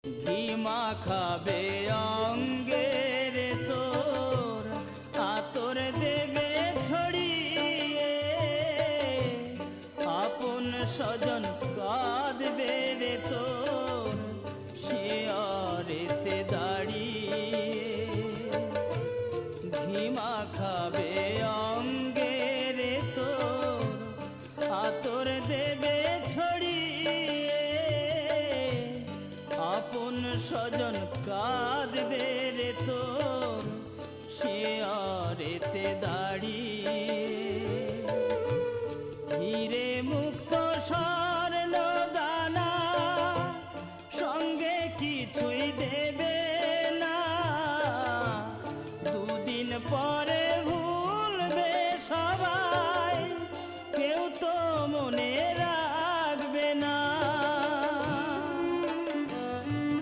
ঘি মাখাবে অঙ্গে রে তোর, আতর দেবে ছড়িয়ে, আপন স্বজন কাঁদবে রে তোর শিয়রেতে দাঁড়িয়ে। ঘি মাখাবে অঙ্গে রে তোর, আতর দেবে ছড়িয়ে, আপন স্বজন কাঁদবে রে তোর শিয়রেতে দাঁড়িয়ে। হীরে মুক্ত স্বর্ণ দানা সঙ্গে কিছুই দেবে